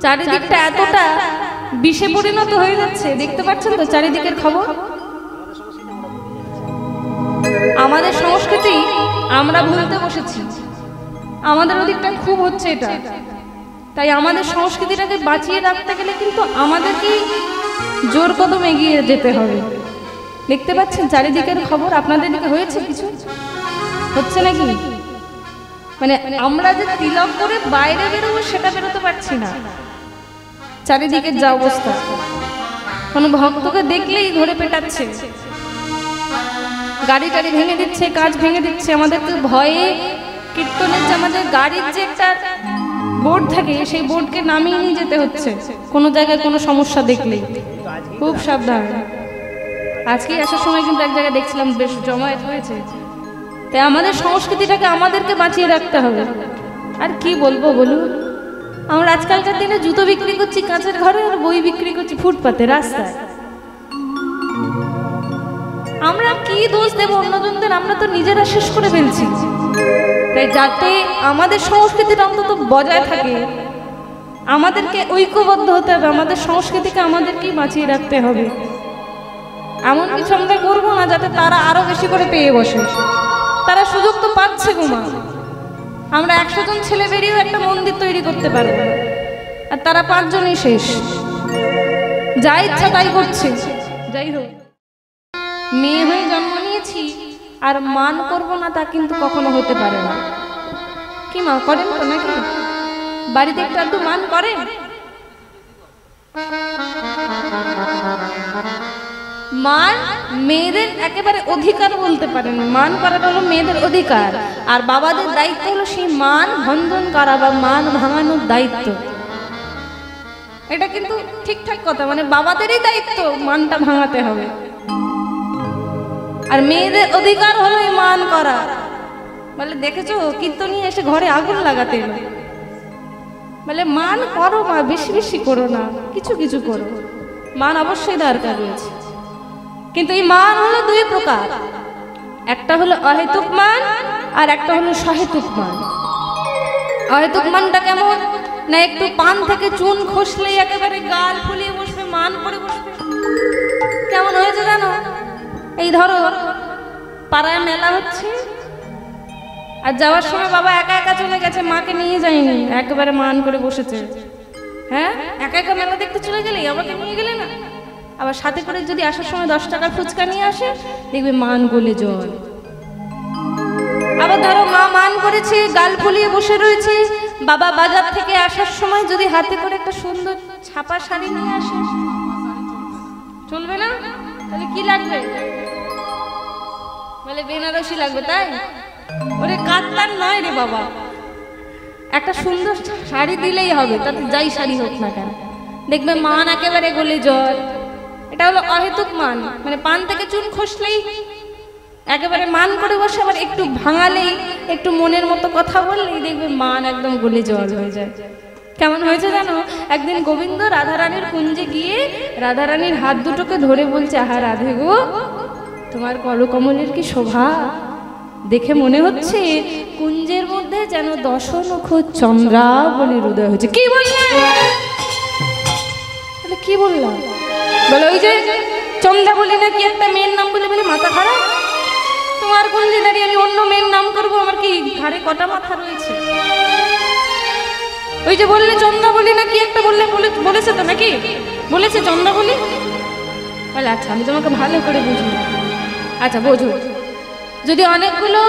চারিদিকটা এতটা বিষে পরিণত হয়ে যাচ্ছে, দেখতে পাচ্ছেন তো চারিদিকের খবর। আমাদের সংস্কৃতি আমরা ভুলতে বসেছি, আমাদের ওদিকটা খুব হচ্ছে এটা। তাই আমাদের সংস্কৃতিটাকে বাঁচিয়ে রাখতে গেলে কিন্তু আমাদেরকেই জোর কদম এগিয়ে যেতে হবে। দেখতে পাচ্ছেন চারিদিকের খবর, আপনাদের দিকে হয়েছে কিছু হচ্ছে নাকি? মানে আমরা যে তিলক করে বাইরে বেরোবো সেটা বেরোতে পারছি না, চারিদিকের যা অবস্থা। কোনো ভক্তকে দেখলেই ধরে পেটাচ্ছে, গাড়ি টাড়ি ভেঙে দিচ্ছে, কাজ ভেঙে দিচ্ছে। আমাদেরকে ভয়ে কীর্তনের যে আমাদের গাড়ির যে একটা বোর্ড থাকে সেই বোর্ডকে নামিয়ে নিয়ে যেতে হচ্ছে কোনো জায়গায় কোনো সমস্যা দেখলেই। খুব সাবধান। আজকেই আসার সময় কিন্তু এক জায়গায় দেখছিলাম বেশ জমায়েত হয়েছে। তাই আমাদের সংস্কৃতিটাকে আমাদেরকে বাঁচিয়ে রাখতে হবে। আর কি বলবো বলুন, আমরা আজকালকার দিনে জুতো বিক্রি করছি কাঁচের ঘরে, আর বই বিক্রি করছি ফুটপাতে রাস্তায়। আমরা কি দোষ দেব অন্যজনদের? আমরা তো নিজেরা শেষ করে ফেলছি। তাই যাতে আমাদের সংস্কৃতিটা অন্তত বজায় থাকে, আমাদেরকে ঐক্যবদ্ধ হতে হবে, আমাদের সংস্কৃতিকে আমাদেরকেই বাঁচিয়ে রাখতে হবে। এমন কিছু আমরা করবো না যাতে তারা আরো বেশি করে পেয়ে বসে। তারা সুযোগ তো পাচ্ছে গোমা। আমরা 100 জন ছেলে বেরিয়েও একটা মন্দির তৈরি করতে পারবো না, আর তারা 5 জনই শেষ, যা ইচ্ছা তাই করছে। যাই হোক, মেয়ে হয়ে জন্ম নিয়েছি আর মান করব না তা কিন্তু কখনো হতে পারে না। কি মা করেন তো নাকি? বাড়িতে একটু আধটু মান করেন? মান মেয়েদের একেবারে অধিকার বলতে পারেন, মান করাটা হলো মেয়েদের অধিকার। আর বাবাদের দায়িত্ব হলো সেই মান ভঞ্জন করা বা মান ভাঙানোর দায়িত্ব। এটা কিন্তু ঠিকঠাক কথা, মানে বাবাদেরই দায়িত্ব মানটা ভাঙাতে হবে, আর মেয়েদের অধিকার হলো এই মান করা। বলে দেখেছো কীর্তনী এসে ঘরে আগুন লাগাতে এলো। বলে মান করো মা, বেশি বেশি করো না, কিছু কিছু করো। মান অবশ্যই দরকার রয়েছে, কিন্তু এই মান হলো 2 প্রকার। একটা হলো অহেতুক মান আর একটা হলো সহেতুক মান। অহেতুক মানটা কেমন না, একটু পান থেকে চুন খসলেই একেবারে গাল ফুলিয়ে বসবে, মান করে বসবে। কেমন হয়েছে জানো? এই ধরো পাড়ায় মেলা হচ্ছে, আর যাওয়ার সময় বাবা একা একা চলে গেছে, মাকে নিয়ে যায়নি, একেবারে মান করে বসেছে। হ্যাঁ, একা একা মেলা দেখতে চলে গেলে আমাকে নিয়ে গেলে না। আবার সাথে করে যদি আসার সময় 10 টাকার ফুচকা নিয়ে আসে, দেখবে মান গলে জল। আবার ধরো মা মান করেছে, গাল ফুলিয়ে বসে রয়েছে, বাবা বাজার থেকে আসার সময় যদি হাতে করে একটা সুন্দর ছাপা শাড়ি নিয়ে আসে, চলবে না? তাহলে কি লাগবে? বলে বেনারসি লাগবে। তাই ওরে কাতার নয় রে বাবা, একটা সুন্দর শাড়ি দিলেই হবে, তাতে যাই শাড়ি হোক না কেন, দেখবে মান একেবারে গলে জল। এটা হলো অহেতুক মান, মানে পান থেকে চুন খসলেই একেবারে মান করে বসে, আবার একটু ভাঙালেই, একটু মনের মতো কথা বললেই দেখবে মান একদম গলে জল হয়ে যায়। কেমন হয়েছে জানো? একদিন গোবিন্দ রাধারানীর কুঞ্জে গিয়ে রাধারানীর হাত দুটোকে ধরে বলছে, আহা রাধে গো, তোমার করকমলের কি শোভা, দেখে মনে হচ্ছে কুঞ্জের মধ্যে যেন 10 নখ চন্দ্রাবলীর উদয় হয়েছে। কি বললে? কি বললাম? বলে ওই যে চন্দ্রাবলী নাকি একটা মেয়ের নাম বলে বলে মাথা খারাপ। তোমার কুঞ্জে দাঁড়িয়ে আমি অন্য মেয়ের নাম করবো? আমার কি ঘাড়ে কটা মাথা রয়েছে? ওই যে বললে চন্দ্রাবলী নাকি একটা বলেছে তো নাকি? বলেছে চন্দ্রাবলী? বলে আচ্ছা আমি তোমাকে ভালো করে বুঝি। আচ্ছা বোঝো, যদি অনেকগুলো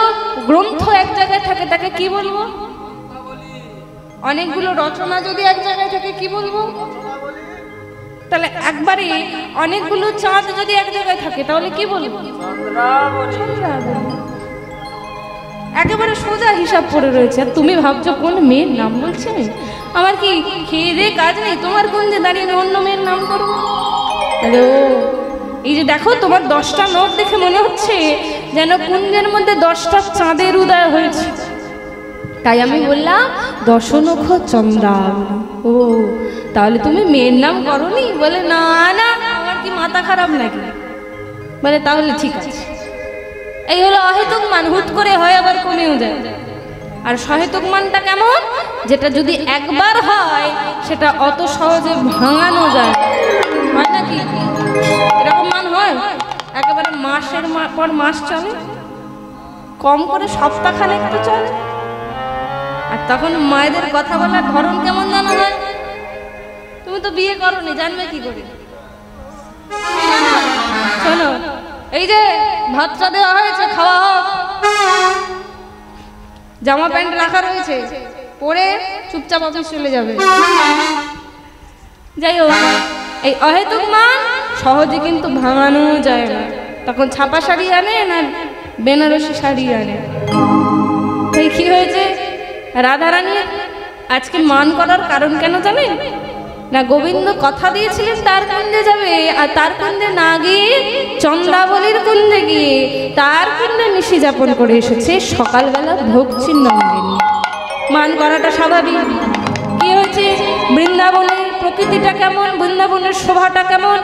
গ্রন্থ এক জায়গায় থাকে তাকে কি বলবো? অনেকগুলো রচনা যদি এক জায়গায় থাকে কি বলবো? তাহলে একবারে অনেকগুলো চাঁদ যদি এক জায়গায় থাকে তাহলে কি বলবো? একেবারে সোজা হিসাব পড়ে রয়েছে। আর তুমি ভাবছো কোন মেয়ের নাম বলছে? আমার কি খেয়ে দিয়ে কাজ নেই? তোমার কুঞ্জে দাঁড়িয়ে অন্য মেয়ের নাম করবো? তাহলে ও এই যে দেখো, তোমার 10টা নখ দেখে মনে হচ্ছে যেন কুঞ্জের মধ্যে 10টা চাঁদের উদয় হয়েছে, তাই আমি বললাম 10 নখ চন্দ্রাবলী। ও তাহলে তুমি মেয়ের নাম করনি? বলে না না, আমার কি মাথা খারাপ নাকি? বলে তাহলে ঠিক আছে। এই হলো অহেতুক মান, হুট করে হয় আবার কমেও যায়। আর সহেতুক মানটা কেমন? যেটা যদি একবার হয় সেটা অত সহজে ভাঙানো যায়, হয় নাকি? এরকম মান হয় একেবারে মাসের পর মাস চলে, কম করে সপ্তাহখানেক তো চলে। আর তখন মায়েদের কথা বলার ধরন কেমন জানা হয়? তুমি তো বিয়ে করোনি, জানবে কি করে? শোনো, এই যে ভাতটা দেওয়া হয়েছে, খাওয়া হোক, জামা প্যান্ট রাখা রয়েছে, পরে চুপচাপ অফিস চলে যাবে। যাই হোক, এই অহেতুক মান সহজে কিন্তু ভাঙানো যায় না। তখন ছাপা শাড়ি আনে না বেনারসি শাড়ি আনে। তাই কি হয়েছে, রাধারানী আজকে মান করার কারণ কেন জানেন না? গোবিন্দ কথা দিয়েছিলেন তার কুঞ্জে যাবে, আর তার কুঞ্জে না গিয়ে চন্দ্রাবলীর কুঞ্জে গিয়ে তার কুঞ্জে নিশি যাপন করে এসেছে সকালবেলা ভোগ ছিন্ন হয়নি। মান করাটা স্বাভাবিক। কি হয়েছে, বৃন্দাবনের প্রকৃতিটা কেমন, বৃন্দাবনের শোভাটা কেমন?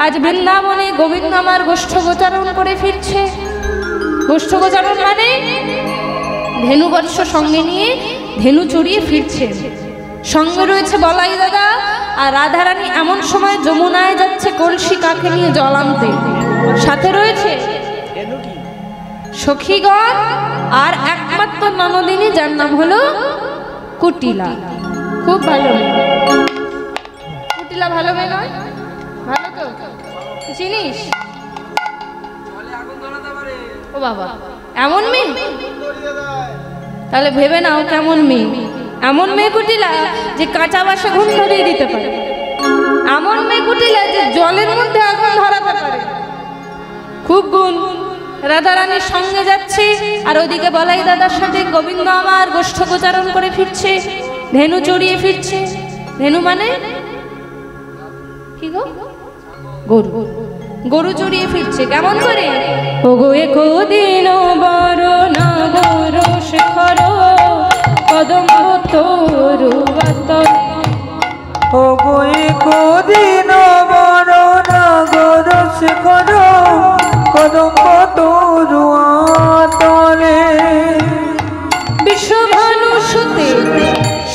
আজ বৃন্দাবনে গোবিন্দ আমার গোষ্ঠ গোচারণ করে ফিরছে। গোষ্ঠ গোচারণ মানে ধেনু বর্ষ সঙ্গে নিয়ে ধেনু চড়িয়ে ফিরছে। সঙ্গে রয়েছে বলাই দাদা, আর রাধারানী এমন সময় যমুনায় যাচ্ছে কলসি কাকে নিয়ে জল আনতে। সাথে রয়েছে সখীগণ আর একমাত্র ননদিনী, যার নাম হলো কুটিলা। খুব ভালো মেয়ে কুটিলা, ভালো মেয়ে নয়? ভালো তো, চিনিস? ও বাবা, এমন মেয়ে? তাহলে ভেবে নাও কেমন মেয়ে। এমন মেয়ে কুটিলা যে কাঁচা বাসে ঘুম ধরিয়ে দিতে পারে, এমন মেয়ে কুটিলা যে জলের মধ্যে আগুন ধরাতে পারে। খুব গুণ। রাধারানীর সঙ্গে যাচ্ছে, আর ওদিকে বলাই দাদার সাথে গোবিন্দ আমার গোষ্ঠ গোচারণ করে ফিরছে, ধেনু চড়িয়ে ফিরছে। ধেনু মানে কি গো? গরু। গরু চড়িয়ে ফিরছে কেমন করে? ও গো একদিন বড় না গরু শেখর কদম তরু বাতল। ও গো একদিন বড় না গরু শেখর কদম তরু তলে। বিশ্বভানু সুতে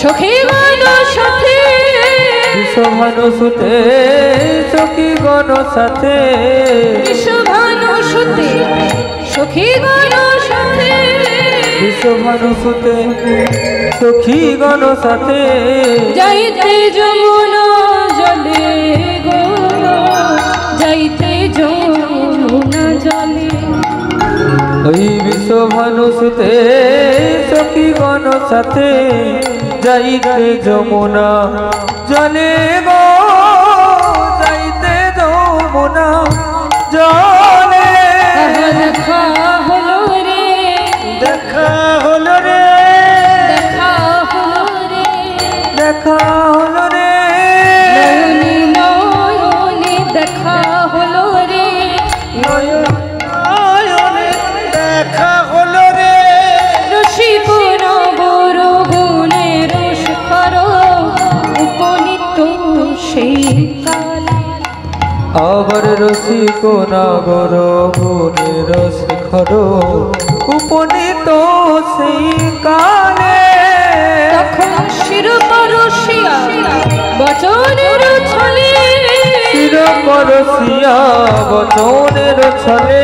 সখী গণ সাথে, বিশ্বভানু সুতে সখী গণ সাথে, বিশ্বভানু সুতে সখী গণ সাথে, বিশ্বভানু সুতে সখী গণ সাথে। যাইতে যমুনা জলে গো, যাইতে যমুনা জলে। ওই বিশ্বভানু সুতে সখী গণ সাথে, যাইতে যমুনা জলে গো, যাইতে যমুনা জলে। দেখা হলো রে, দেখা হলো রে, দেখা হলো রে, দেখা হলো রে, নয়নে নয়নে দেখা হলো রে, নয়নে দেখা হলো রে। রসিকুন বড় গুণের শিখর উপনীত সেই কালে। আবার রসিক নাগর গুণের শিখর উপনীত সেই কালে। তখন শিরপরশিয়া বচনের ছলে, শিরপরশিয়া বচনের ছলে।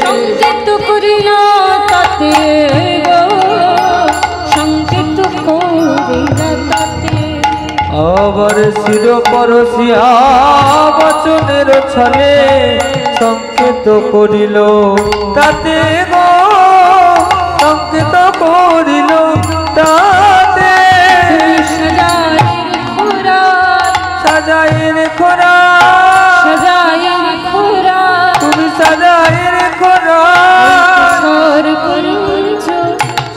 সংকেত করিল তাতে গো, সংকেত করিল তাতে। আবার শিরপরশিয়া বচনের ছলে সংকেত করিল তাতে গো, সংকেত করিল তাতে। সাজাইর খোরা, সাজাইর খোরা, সাজাইর খোরা, তুমি সাজাইর খোরা। সর কুঞ্জ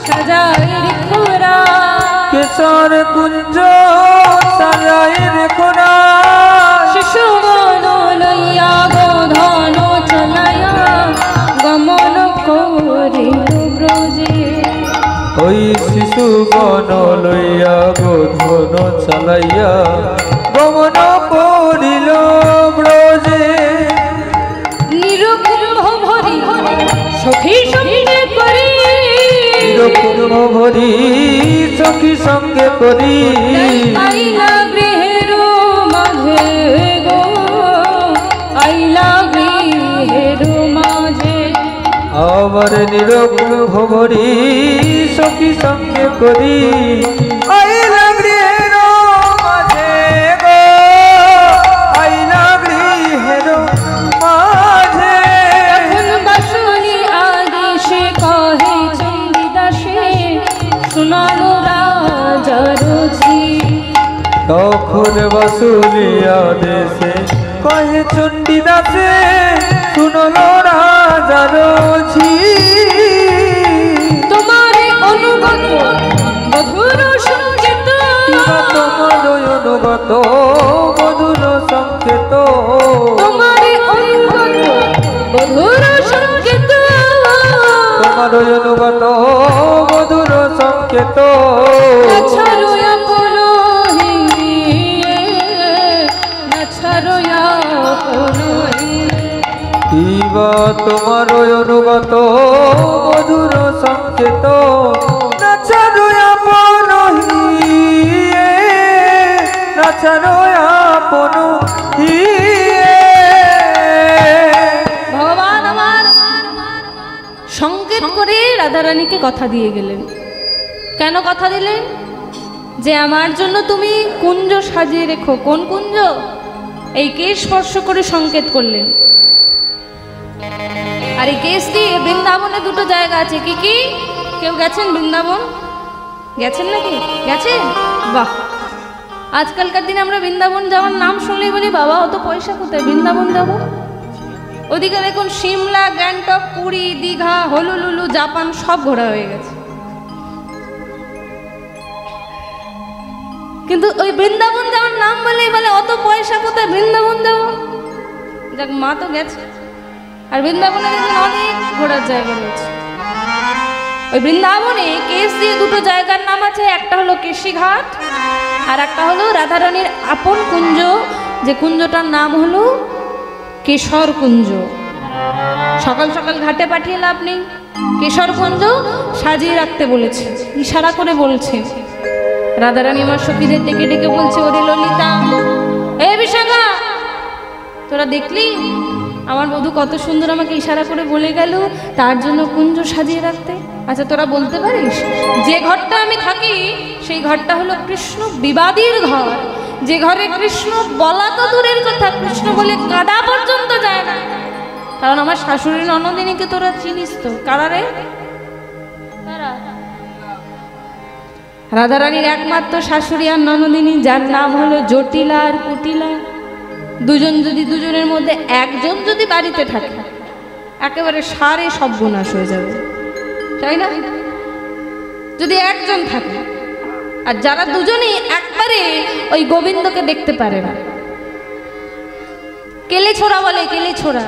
সাজাইর খোরা, কেশর কুঞ্জ সাজাইর খোরা। শিশুগণ লইয়া গোধন চলাইয়া গমন করিল ব্রজে। ওই শিশুগণ লইয়া গোধন চালাইয়া গমন করিল ব্রজে। নিরকুম্ভ ভরি সখী সঙ্গে করি, নিরকুম্ভ ভরি সখী সঙ্গে করি। পাইলা আমার নিরকুল ভবরি সখী সঙ্গে করি আইলা গৃহের মাঝে গো আইলা গৃহের মাঝে বাসুনি আদেশে কহে চণ্ডীদাসে শুনালো রাজার ঝি। তখন বাসুলিয়া দেশে কহে চণ্ডীদাসে শুনলো রাজার ঝি। তোমার অনুগত মধুর সংকেত তোমার অনুগত মধুর সংকেত তোমার অনুগত মধুর সংকেত তোমার অনুগত মধুর সংকেত ছাড়ো আপন ছাড়ো আপন কিবা তোমার অনুগত মধুর সংকেত নাচারো আপন হিয়ে নাচারো আপন হিয়ে। ভগবান আমার সংকেত করে রাধারানীকে কথা দিয়ে গেলেন। কেন কথা দিলেন? যে আমার জন্য তুমি কুঞ্জ সাজিয়ে রেখো। কোন কুঞ্জ? এই কেশ স্পর্শ করে সংকেত করলেন। আর এই কেশ দিয়ে বৃন্দাবনে দুটো জায়গা আছে। কি কি? কেউ গেছেন বৃন্দাবন? গেছেন নাকি? গেছেন? বাহ! আজকালকার দিনে আমরা বৃন্দাবন যাওয়ার নাম শুনলেই বলি বাবা অত পয়সা কোথায়, বৃন্দাবন যাবো। ওদিকে দেখুন সিমলা, গ্যাংটক, পুরী, দীঘা, হলুলুলু, জাপান সব ঘোরা হয়ে গেছে। কিন্তু ওই বৃন্দাবন যাওয়ার নাম বলেই বলে অত পয়সা কোথায়, বৃন্দাবন যাবো। যাক, মা তো গেছে। আর বৃন্দাবনে দেখুন অনেক ঘোরার জায়গা রয়েছে। ওই বৃন্দাবনে কেশ দিয়ে দুটো জায়গার নাম আছে। একটা হলো কেশিঘাট আর একটা হলো রাধারানীর আপন কুঞ্জ, যে কুঞ্জটার নাম হলো কেশর কুঞ্জ। সকাল সকাল ঘাটে পাঠিয়ে লাভ নেই। কেশর কুঞ্জ সাজিয়ে রাখতে বলেছে, ইশারা করে বলছে। রাধারানী আমার সখীদের ডেকে ডেকে বলছে, ওরে ললিতা, এ বিশাখা, তোরা দেখলি আমার বধূ কত সুন্দর আমাকে ইশারা করে বলে গেল তার জন্য কুঞ্জ সাজিয়ে রাখতে। আচ্ছা, তোরা বলতে পারিস যে ঘরটা আমি থাকি সেই ঘরটা হলো কৃষ্ণ বিবাদীর ঘর। যে ঘরে কৃষ্ণ বলা তো দূরের কথা, কৃষ্ণ বলে কাদা পর্যন্ত যায় না। কারণ আমার শাশুড়ি ননদিনীকে তোরা চিনিস তো। কারা রে? রাধারানীর একমাত্র শাশুড়ি আর ননদিনী, যার নাম হলো জটিলা আর কুটিলা। দুজন যদি দুজনের মধ্যে একজন যদি বাড়িতে থাকে একেবারে সারে সর্বনাশ হয়ে যাবে, তাই না? যদি একজন থাকে, আর যারা দুজনেই একবারে ওই গোবিন্দকে দেখতে পারে না, কেলে ছোড়া বলে, কেলে ছোড়া।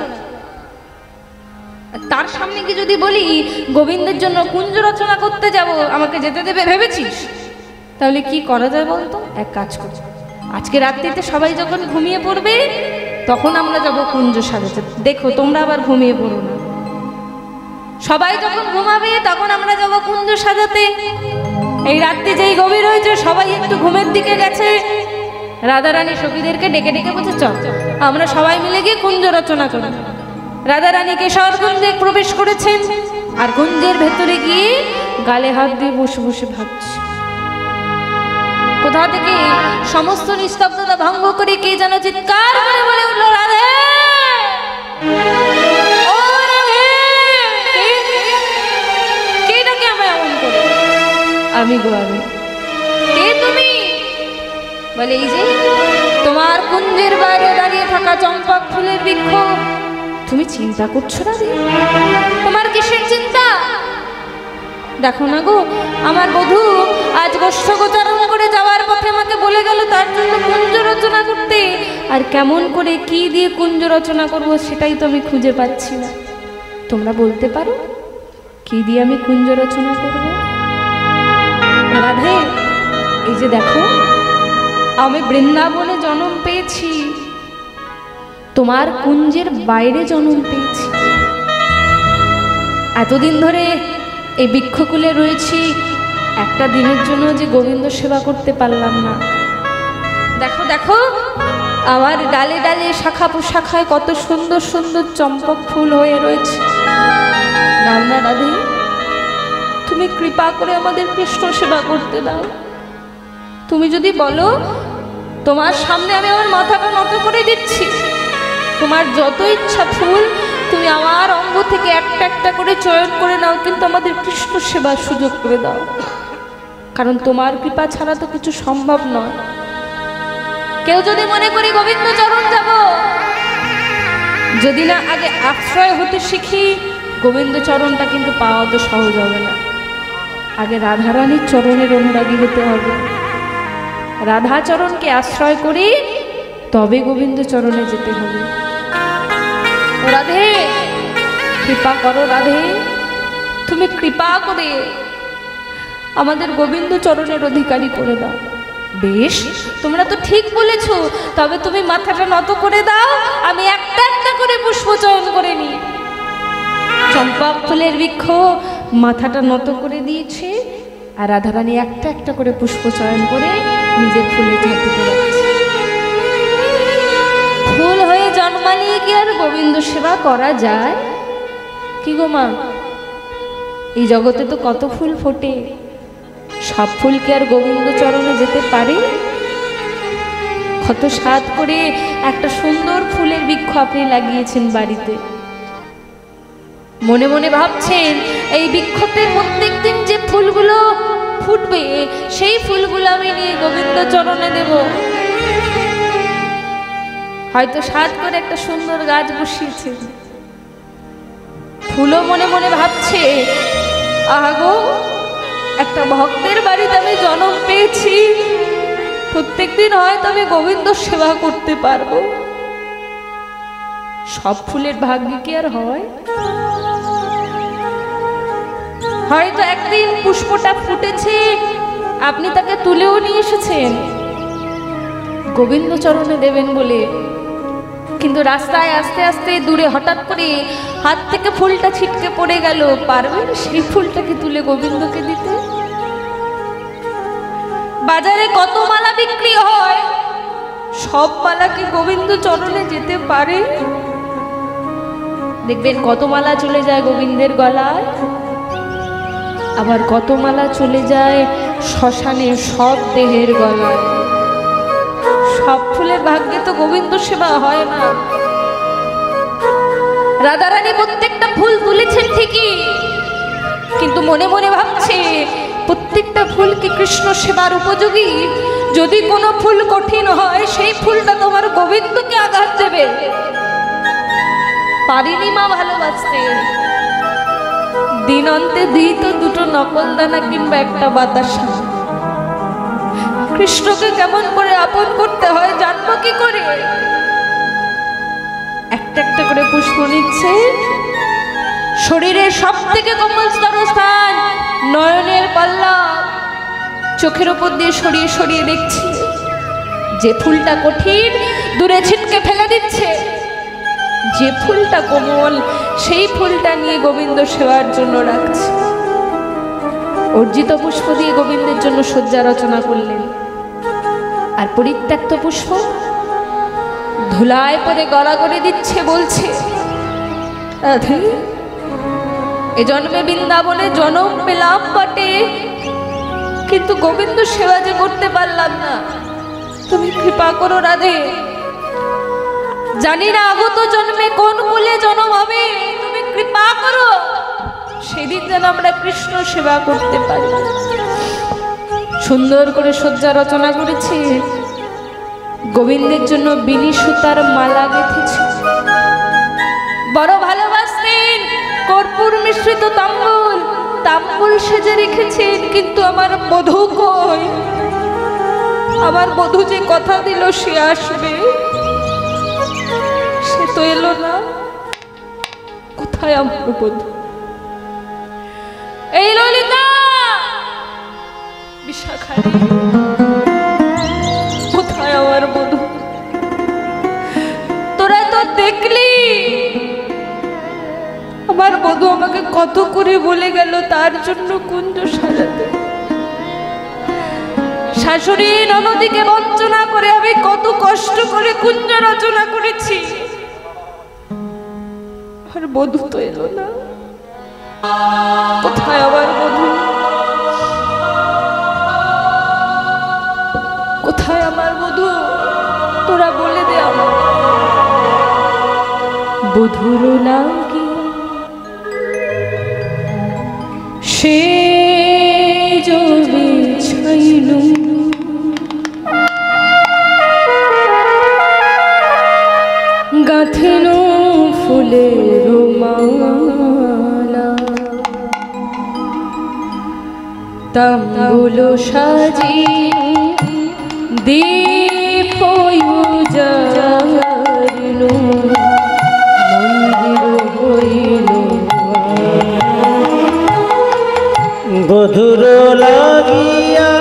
তার সামনে কি যদি বলি গোবিন্দের জন্য কুঞ্জ রচনা করতে যাব, আমাকে যেতে দেবে ভেবেছিস? তাহলে কি করা যায় বলতো? এক কাজ কর, আজকে রাত্রিতে সবাই যখন ঘুমিয়ে পড়বে তখন আমরা যাব কুঞ্জ সাজাতে। দেখো তোমরা আবার ঘুমিয়ে পড়ো না। সবাই যখন ঘুমাবে তখন আমরা যাব কুঞ্জ সাজাতে। এই রাত্রি যেই গভীর হয়েছে সবাই একটু ঘুমের দিকে গেছে। রাধারানী সখীদেরকে ডেকে ডেকে বলছে, চল আমরা সবাই মিলে গিয়ে কুঞ্জ রচনা করি। রাধারানী কেশর কুঞ্জে প্রবেশ করেছেন আর কুঞ্জের ভেতরে গিয়ে গালে হাত দিয়ে বসে বসে ভাবছে। কোথা থেকে সমস্ত নিস্তব্ধতা ভঙ্গ করে কে যেন চিৎকার করে বলে উঠল, রাধে, ও রাধে। কে ডাকে আমায় এমন করে? আমি গো, আমি। কে তুমি? বলে, এই যে তোমার কুঞ্জের বাইরে দাঁড়িয়ে থাকা চম্পক ফুলের বৃক্ষ। তুমি চিন্তা করছো রাধে? তোমার কিসের চিন্তা? দেখো না গো, আমার বধূ আজ গোষ্ঠগোচারণ করে যাওয়ার পথে আমাকে বলে গেল তার জন্য কুঞ্জ রচনা করতে। আর কেমন করে কি দিয়ে কুঞ্জ রচনা করব সেটাই তো আমি খুঁজে পাচ্ছি না। তোমরা বলতে পারো কি দিয়ে আমি কুঞ্জ রচনা করব? রাধে, এই যে দেখো, আমি বৃন্দাবনে জন্ম পেয়েছি, তোমার কুঞ্জের বাইরে জন্ম পেয়েছি। এতদিন ধরে এই বৃক্ষকুলে রয়েছি, একটা দিনের জন্য যে গোবিন্দ সেবা করতে পারলাম না। দেখো দেখো, আমার ডালে ডালে শাখা প্রশাখায় কত সুন্দর সুন্দর চম্পক ফুল হয়ে রয়েছে। নাও না রাধে, তুমি কৃপা করে আমাদের কৃষ্ণ সেবা করতে দাও। তুমি যদি বলো তোমার সামনে আমি আমার মাথাটা নত করে দিচ্ছি, তোমার যত ইচ্ছা ফুল তুমি আমার অঙ্গ থেকে একটা একটা করে চয়ন করে নাও, কিন্তু আমাদের কৃষ্ণ সেবার সুযোগ করে দাও, কারণ তোমার কৃপা ছাড়া তো কিছু সম্ভব নয়। কেউ যদি মনে করি গোবিন্দ চরণ যাব, যদি না আগে আশ্রয় হতে শিখি, গোবিন্দ চরণটা কিন্তু পাওয়া তো সহজ হবে না। আগে রাধারানীর চরণের অনুরাগী হতে হবে, রাধা চরণকে আশ্রয় করি তবে গোবিন্দ চরণে যেতে হবে। রাধে কৃপা করো, রাধে তুমি কৃপা করে আমাদের গোবিন্দ চরণের অধিকারী করে দাও। বেশ, তোমরা তো ঠিক বলেছো, তবে তুমি মাথাটা নত করে দাও, আমি একটা একটা করে পুষ্প চয়ন করে নিই। চম্পা ফুলের বৃক্ষ মাথাটা নত করে দিয়েছে, আর রাধারানী একটা একটা করে পুষ্প চয়ন করে নিজের ফুলে ঝাঁপিতে রাখছে। ফুল হয়ে জন্মালিয়ে কি আর গোবিন্দ সেবা করা যায়? কি গো মা, এই জগতে তো কত ফুল ফোটে, সব ফুল কি আর গোবিন্দ চরণে যেতে পারে? কত সাধ করে একটা সুন্দর ফুলের বৃক্ষ আপনি লাগিয়েছেন বাড়িতে, মনে মনে ভাবছেন এই বৃক্ষতে প্রত্যেক দিন যে ফুলগুলো ফুটবে সেই ফুলগুলো আমি নিয়ে গোবিন্দ চরণে দেব। হয়তো সাধ করে একটা সুন্দর গাছ বসিয়েছেন, ফুলও মনে মনে ভাবছে আগো একটা ভক্তের বাড়িতে আমি জন্ম পেয়েছি, প্রত্যেকদিন হয়তো আমি গোবিন্দ সেবা করতে পারবো। সব ফুলের ভাগ্যে কি আর হয়? হয়তো একদিন পুষ্পটা ফুটেছে, আপনি তাকে তুলেও নিয়ে এসেছেন গোবিন্দ চরণে দেবেন বলে, কিন্তু রাস্তায় আস্তে আস্তে দূরে হঠাৎ করে হাত থেকে ফুলটা ছিটকে পড়ে গেল, পারবেন সেই ফুলটাকে তুলে গোবিন্দকে দিতে? বাজারে কত মালা বিক্রি হয়, সব মালা কি গোবিন্দ চরণে যেতে পারে? দেখবেন কত মালা চলে যায় গোবিন্দের গলায়, আবার কত মালা চলে যায় শ্মশানে সব দেহের গলায়। সব ফুলের ভাগ্যে তো গোবিন্দ সেবা হয় না। রাধারানী প্রত্যেকটা ফুল তুলেছেন ঠিকই, কিন্তু মনে মনে ভাবছে প্রত্যেকটা ফুল কি কৃষ্ণ সেবার উপযোগী? যদি কোনো ফুল কঠিন হয় সেই ফুলটা তোমার গোবিন্দকে আঘাত দেবে। পারিনি মা ভালোবাসতে, দিন অন্তে দিই তো দুটো নকল দানা কিংবা একটা বাতাসা। কৃষ্ণকে কেমন করে আপন করতে হয় জানবো কি করে? একটা একটা করে পুষ্প নিচ্ছে, শরীরের সব থেকে কোমলতর স্থান নয়নের পাল্লা চোখের উপর দিয়ে সরিয়ে সরিয়ে দেখছি, যে ফুলটা কঠিন দূরে ছিটকে ফেলে দিচ্ছে, যে ফুলটা কোমল সেই ফুলটা নিয়ে গোবিন্দ সেবার জন্য রাখছে। অর্জিত পুষ্প দিয়ে গোবিন্দের জন্য সজ্জা রচনা করলেন, আর পরিত্যক্ত পুষ্প ধুলায় পরে গলা করে দিচ্ছে, বলছে রাধে এ জন্মে বৃন্দাবনে জনম পেলাম বটে, কিন্তু গোবিন্দ সেবা যে করতে পারলাম না, তুমি কৃপা করো রাধে। জানি না আগত জন্মে কোন কুলে জন্ম হবে, তুমি কৃপা করো সেদিন যেন আমরা কৃষ্ণ সেবা করতে পারি। সুন্দর করে সজ্জা রচনা করেছে, গোবিন্দের জন্য বিনি সুতার মালা গেঁথেছে। বড় ভালোবাসতেন কর্পূর মিশ্রিত তাম্বুল, তাম্বুল সেজে রেখেছেন, কিন্তু আমার বধূ কই? আমার বধূ যে কথা দিল সে আসবে, সে তো এলো না। কোথায় আমার বধূ? এই ললিতা, বিশাখারি, কোথায় আমার বধূ? তোরা তো দেখলি আমার বধূ আমাকে কত করে বলে গেল তার জন্য কুঞ্জ সাজাতে। শাশুড়ি ননদীকে বঞ্চনা করে আমি কত কষ্ট করে কুঞ্জ রচনা করেছি, আর বধূ তো এলো না। কোথায় আবার বধূ, কোথায় আমার বধূ, তোরা বলে দে আমার। বধুর লাগি সে যদি ছাইনু গাঁথিনু ফুলের মালা, তাম্বুল সাজি দীপ জারিনু মন্দির হইল। বধুর লাগিয়া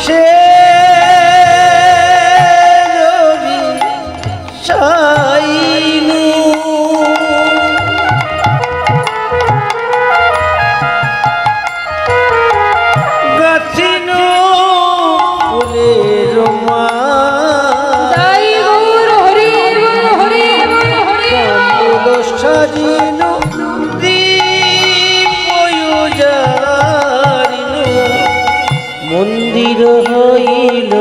সে রবি ছাইনু গাছিনু ফুলের মালা, তাম্বুল সাজিনু মন্দির হইল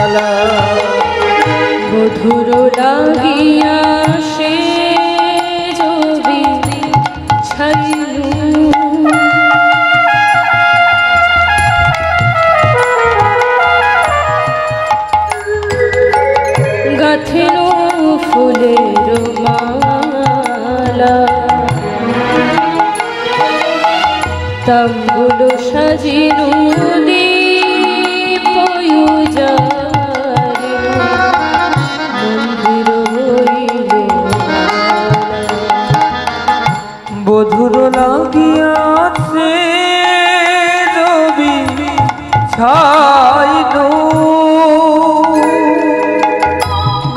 আলা। বধুর লাগিয়া সে যদি ছাইনু গাঁথিনু ফুলের মালা, তাম্বুল সাজিনু দীপ জারিনু মন্দির হইল। বধুর লাগিয়াছে রবি ছাইনু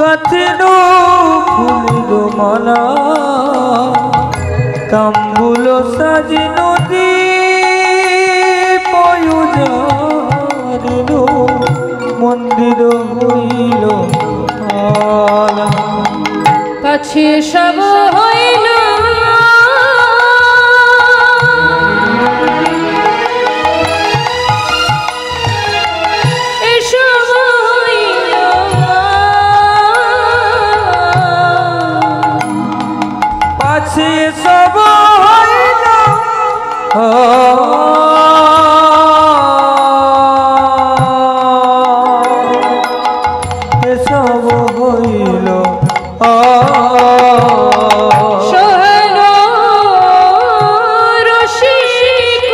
গাথিনু ফুলের মালা, তাম্বুল সাজিনু দীপ জারিনু মন্দির হইল আলা। পাছে সব হইল এসব হইল, পাছে সব হইল এসব হইল সোহেল রসিক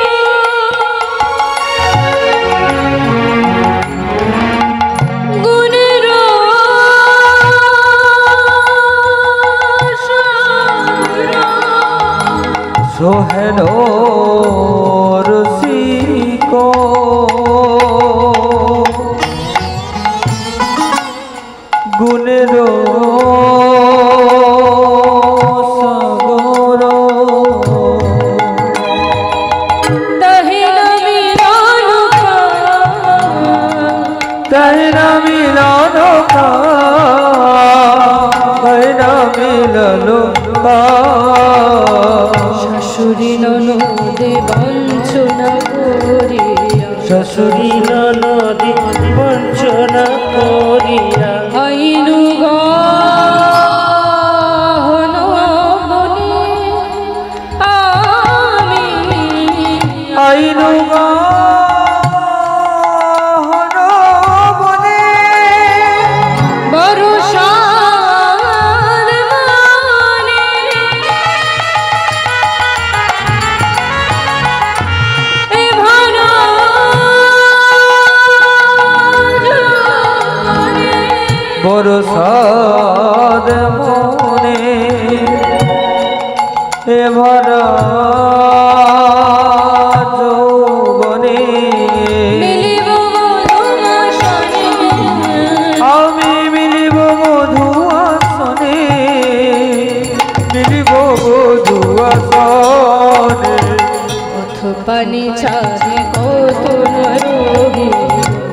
গুণের সোহেল রসিক গুণের সাগর দহিল মিলন তহরা মিলন তহরা মিলন শাশুড়ি ননদে বঞ্চনা করিয়া, শাশুড়ি ননদি বঞ্চনা করিয়া আইনু গহন বনে আমি আইনু গহন বনে বরষার মানে এ ভানা বরসাদ মনে এ ভরা যৌবনে মিলিব মধুমাসনে, আমি মিলিব মধু আসনে, মিলিব মধু আসনে। পথ পানি চাহি কত নরহি,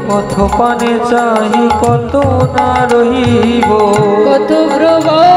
পথ পানে চাহি কত না রহিব, কত প্রবধিবনে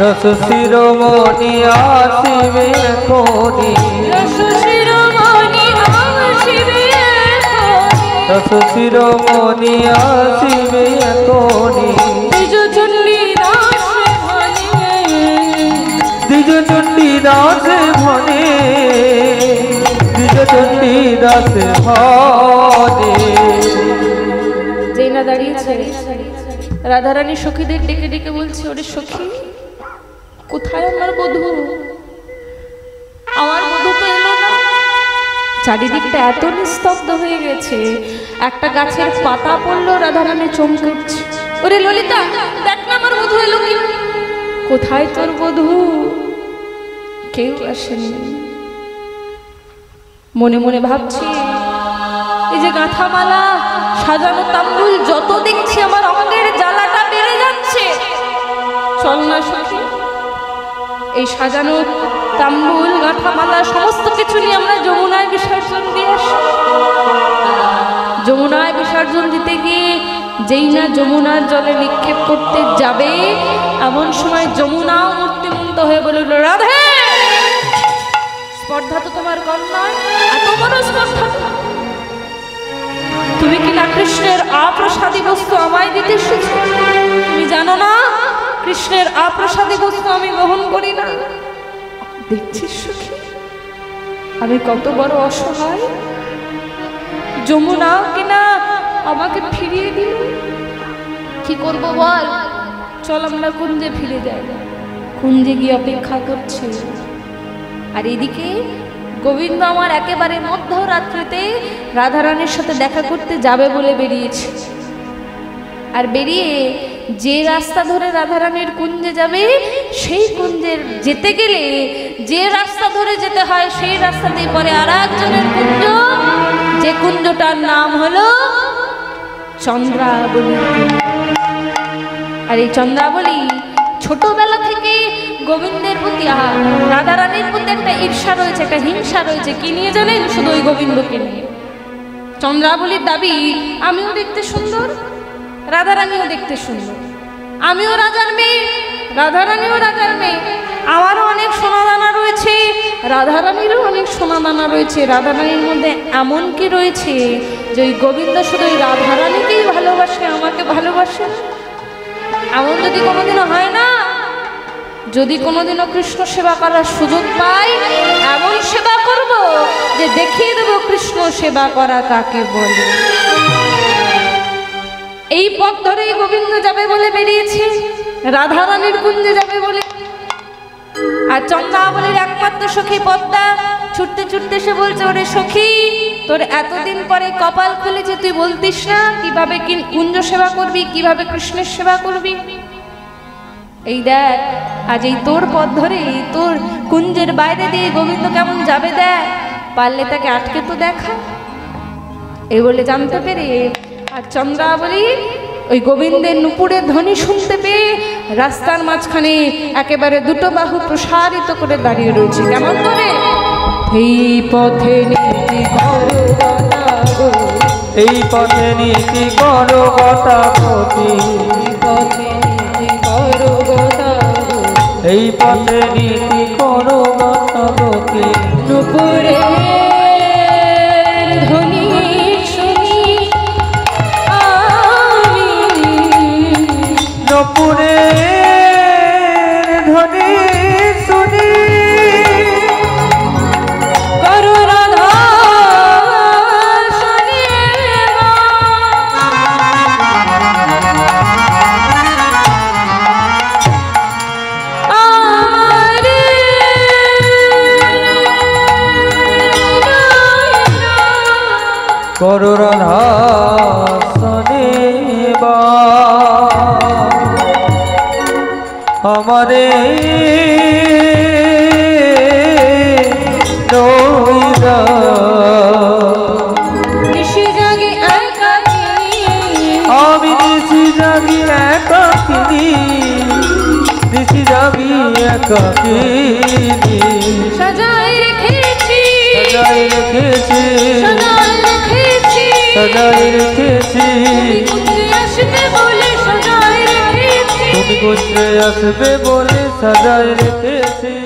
রস শিরোমণি আসিবে এখনি রস শিরোমণি আসিবে এখনি রস শিরোমণি আসিবে এখনি দ্বিজচণ্ডী দাসে ভনে দ্বিজচণ্ডী দাসে ভনে দ্বিজচণ্ডী দাসে ভনে। যেই না দাঁড়িয়েছে রাধারানী সখীদের ডেকে ডেকে বলছে, ওরে সখী কোথায় আমার বধূ? আমার বধূ তো এলো না। চারিদিকটা এত নিস্তব্ধ হয়ে গেছে, একটা গাছের পাতা পড়লো রাধারানী চমকে উঠছে। ওরে ললিতা দেখ না আমার বধূ এলো কি? কোথায় তোর বধূ? কেউ আসেনি। মনে মনে ভাবছি, এই যে গাঁথামালা সাজানো তাম্বুল যত দেখছি আমার অঙ্গের জ্বালাটা বেড়ে যাচ্ছে। চল না সখী, এই সাজানো তাম্বুল গাঁথামালা সমস্ত কিছু নিয়ে আমরা যমুনায় বিসর্জন দিয়ে আসি। যমুনায় বিসর্জন দিতে গিয়ে যেই না যমুনার জলে নিক্ষেপ করতে যাবে, এমন সময় যমুনাও মূর্তিমন্ত হয়ে বলল, রাধে স্পর্ধা তো তোমার কম নয়, এত বড় স্পর্ধা! তুমি কি না কৃষ্ণের অপ্রসাদী বস্তু আমায় দিতে এসেছো? তুমি জানো না কৃষ্ণের অপ্রসাদী বস্তু আমি গ্রহণ করি না? দেখছিস সখী আমি কত বড় অসহায়। যমুনা কিনা আমাকে ফিরিয়ে দিল। কি করব বল? চল আমরা কুঞ্জে ফিরে যাই। কুঞ্জে গিয়ে অপেক্ষা করছে। আর এদিকে গোবিন্দ আমার একেবারে মধ্যরাত্রিতে রাধারানীর সাথে দেখা করতে যাবে বলে বেরিয়েছে। আর বেরিয়ে যে রাস্তা ধরে রাধারানীর কুঞ্জে যাবে, সেই কুঞ্জের যেতে গেলে যে রাস্তা ধরে যেতে হয় সেই রাস্তা দিয়ে পরে আর একজনের কুঞ্জ, যে কুঞ্জটার নাম হলো চন্দ্রাবলী। আর এই চন্দ্রাবলী ছোটবেলা থেকে গোবিন্দের প্রতি রাধারানীর প্রতি একটা ঈর্ষা রয়েছে, একটা হিংসা রয়েছে। কি নিয়ে জানেন? শুধু ওই গোবিন্দকে নিয়ে। চন্দ্রাবলীর দাবি, আমিও দেখতে সুন্দর, রাধারানীও দেখতে সুন্দর, আমিও রাজার মেয়ে, রাধারানীও রাজার মেয়ে, আমারও অনেক সোনাদানা রয়েছে, রাধারানীরও অনেক সোনাদানা রয়েছে। রাধারানীর মধ্যে এমন কি রয়েছে যে ওই গোবিন্দ শুধু ওই রাধারানীকেই ভালোবাসে, আমাকে ভালোবাসে? এমন যদি কোনোদিনও হয় না, যদি কোনোদিনও কৃষ্ণ সেবা করার সুযোগ পাই, এমন সেবা করব যে দেখিয়ে দেব কৃষ্ণ সেবা করা কাকে বলে। এই পথ ধরেই গোবিন্দ যাবে বলে বেরিয়েছে, রাধারানীর কুঞ্জে যাবে বলে। আর চন্দ্রাবলীর একমাত্র সখী পদ্মা ছুটতে ছুটতে সে বলছে, ওরে সখী তোর এতদিন পরে কপাল খুলেছে, তুই বলতিস না কিভাবে কুঞ্জ সেবা করবি, কিভাবে কৃষ্ণের সেবা করবি? এই দেখ আজ এই তোর পথ ধরে তোর কুঞ্জের বাইরে দিয়ে গোবিন্দ কেমন যাবে, দেখ পারলে তাকে আটকে তো দেখা। এই বলে জানতে পেরে আর চন্দ্রাবলী ওই গোবিন্দের নুপুরের ধ্বনি শুনতে পেয়ে রাস্তার মাঝখানে একেবারে দুটো বাহু প্রসারিত করে দাঁড়িয়ে রয়েছে। কেমন করে? এই পথে নীতি করো গো, এই পথে নীতি করো গতাগতি, পথে নীতি করো গো, এই পথে নীতি করো গতাগতি। নুপুরের ধ্বনি শুনি আমি, নুপুরের ধ্বনি শুনি করো রাধা শুনি আমারে করো রাধা শনিবা আমারে রইরা নিশি জাগে একাকিনী, আমি নিশি জাগি একাকিনী, নিশি জাগি একাকিনী, সাজাই রেখেছি, সাজাই রেখেছি, সাজাই রেখেছি, সাজাই রেখেছি, কুঞ্জে আসবে বলে সাজাই রেখেছি, তুমি গোত্রে আসবে বলে সাজায় রেখেছি